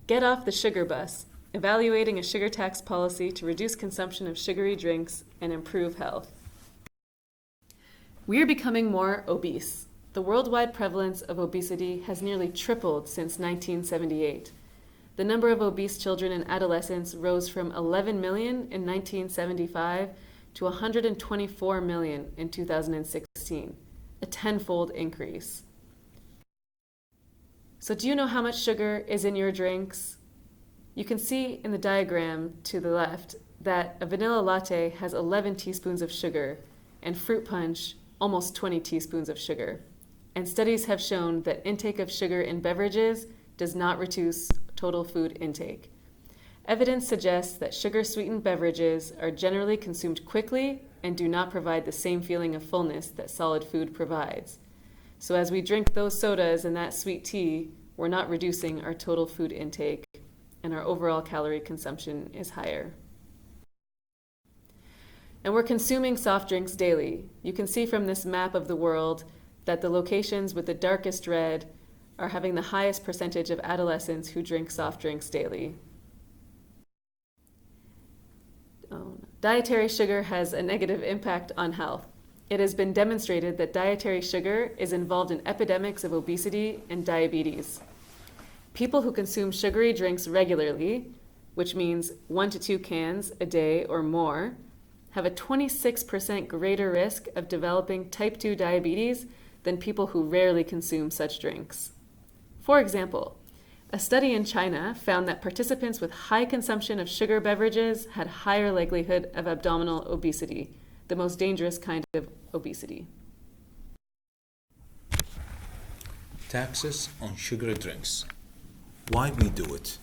Get off the sugar bus, evaluating a sugar tax policy to reduce consumption of sugary drinks and improve health. We are becoming more obese. The worldwide prevalence of obesity has nearly tripled since 1978. The number of obese children and adolescents rose from 11 million in 1975 to 124 million in 2016, a tenfold increase. So do you know how much sugar is in your drinks? You can see in the diagram to the left that a vanilla latte has 11 teaspoons of sugar and fruit punch almost 20 teaspoons of sugar. And studies have shown that intake of sugar in beverages does not reduce total food intake. Evidence suggests that sugar-sweetened beverages are generally consumed quickly and do not provide the same feeling of fullness that solid food provides. So as we drink those sodas and that sweet tea, we're not reducing our total food intake, and our overall calorie consumption is higher. And we're consuming soft drinks daily. You can see from this map of the world that the locations with the darkest red are having the highest percentage of adolescents who drink soft drinks daily. Dietary sugar has a negative impact on health. It has been demonstrated that dietary sugar is involved in epidemics of obesity and diabetes. People who consume sugary drinks regularly, which means 1 to 2 cans a day or more, have a 26% greater risk of developing type 2 diabetes than people who rarely consume such drinks. For example, a study in China found that participants with high consumption of sugar beverages had higher likelihood of abdominal obesity, the most dangerous kind of obesity. Taxes on sugary drinks. Why we do it?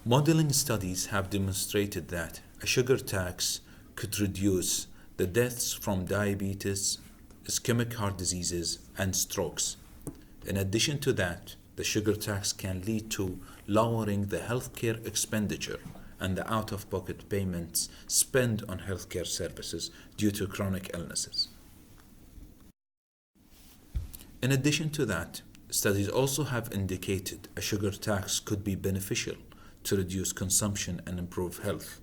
Modeling studies have demonstrated that a sugar tax could reduce the deaths from diabetes, ischemic heart diseases, and strokes. In addition to that, the sugar tax can lead to lowering the healthcare expenditure and the out-of-pocket payments spent on healthcare services due to chronic illnesses. In addition to that, studies also have indicated a sugar tax could be beneficial to reduce consumption and improve health.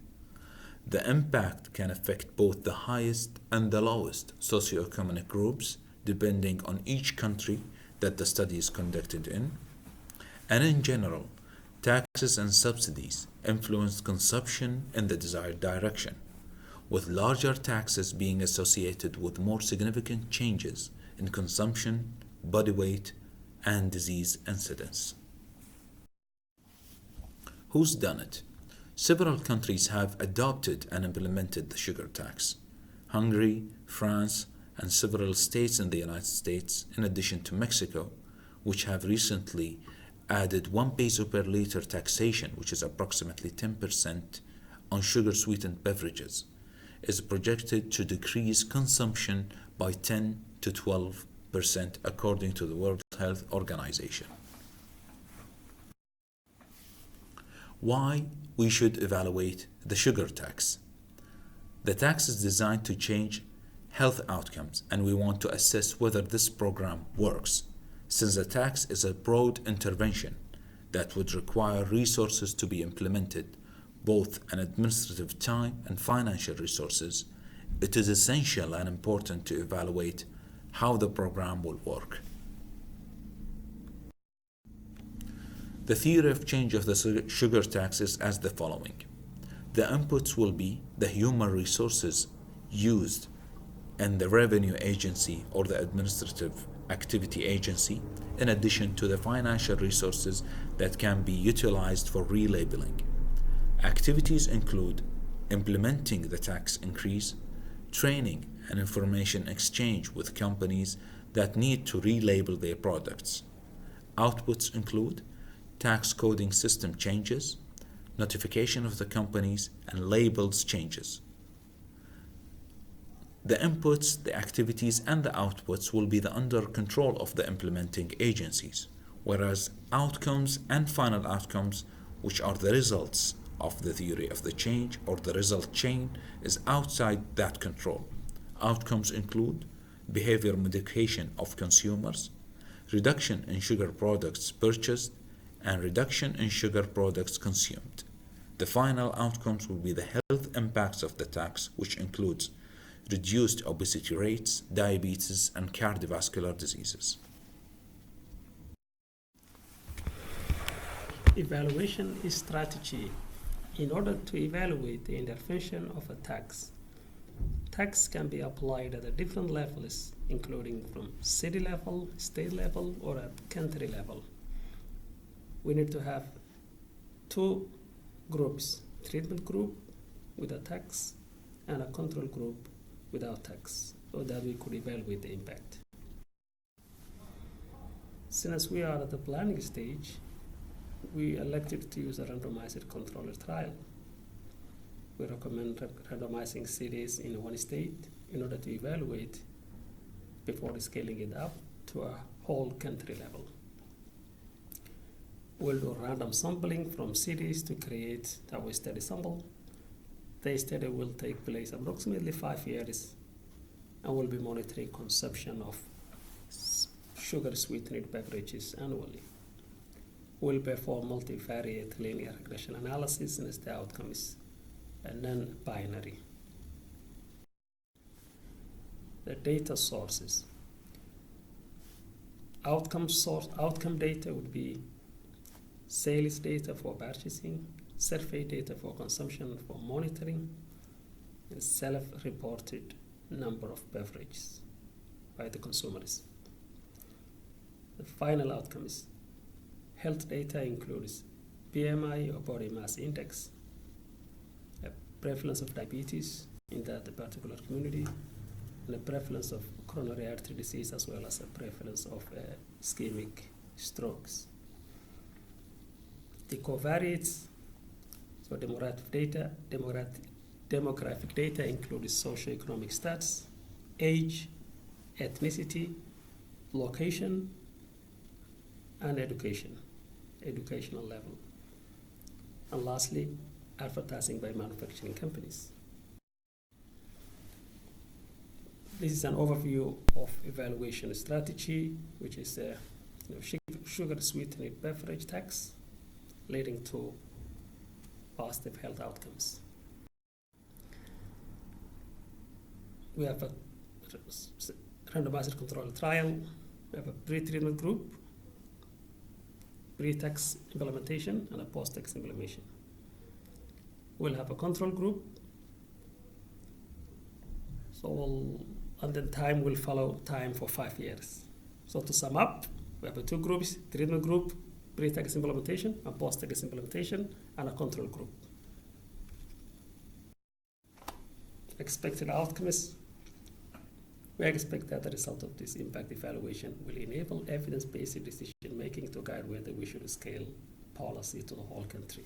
The impact can affect both the highest and the lowest socioeconomic groups, depending on each country that the study is conducted in. And in general, taxes and subsidies influence consumption in the desired direction, with larger taxes being associated with more significant changes in consumption, body weight, and disease incidence. Who's done it? Several countries have adopted and implemented the sugar tax. Hungary, France, and several states in the United States, in addition to Mexico, which have recently added 1 peso per liter taxation, which is approximately 10% on sugar-sweetened beverages, is projected to decrease consumption by 10 to 12% according to the World Health Organization. Why we should evaluate the sugar tax? The tax is designed to change health outcomes, and we want to assess whether this program works, since the tax is a broad intervention that would require resources to be implemented, both an administrative time and financial resources. It is essential and important to evaluate how the program will work. The theory of change of the sugar tax is as the following. The inputs will be the human resources used in the revenue agency or the administrative activity agency, in addition to the financial resources that can be utilized for relabeling. Activities include implementing the tax increase, training and information exchange with companies that need to relabel their products. Outputs include tax coding system changes, notification of the companies, and labels changes. The inputs, the activities, and the outputs will be under control of the implementing agencies, whereas outcomes and final outcomes, which are the results of the theory of the change or the result chain, is outside that control. Outcomes include behavior modification of consumers, reduction in sugar products purchased, and reduction in sugar products consumed. The final outcomes will be the health impacts of the tax, which includes reduced obesity rates, diabetes, and cardiovascular diseases. Evaluation is strategy. In order to evaluate the intervention of a tax, tax can be applied at a different levels, including from city level, state level, or at country level. We need to have two groups, treatment group with a tax and a control group without tax, so that we could evaluate the impact. Since we are at the planning stage, we elected to use a randomized controller trial. We recommend randomizing cities in one state in order to evaluate before scaling it up to a whole country level. We'll do random sampling from cities to create our study sample. The study will take place approximately 5 years and will be monitoring consumption of sugar sweetened beverages annually. We'll perform multivariate linear regression analysis since the outcome is non-binary. The data sources. Outcome data would be sales data for purchasing, survey data for consumption for monitoring, and self-reported number of beverages by the consumers. The final outcome is health data includes BMI or body mass index, a prevalence of diabetes in that particular community, and a prevalence of coronary artery disease as well as a prevalence of ischemic strokes. The covariates, so demographic data includes socioeconomic stats, age, ethnicity, location, and educational level. And lastly, advertising by manufacturing companies. This is an overview of evaluation strategy, which is sugar sweetened beverage tax leading to positive health outcomes. We have a randomized controlled trial. We have a pre-treatment group, pre-tax implementation, and a post-tax implementation. We'll have a control group. And then time will follow time for 5 years. So to sum up, we have two groups, treatment group, pre-tax implementation, and post-tax implementation, and a control group. Expected outcomes. We expect that the result of this impact evaluation will enable evidence-based decision making to guide whether we should scale policy to the whole country.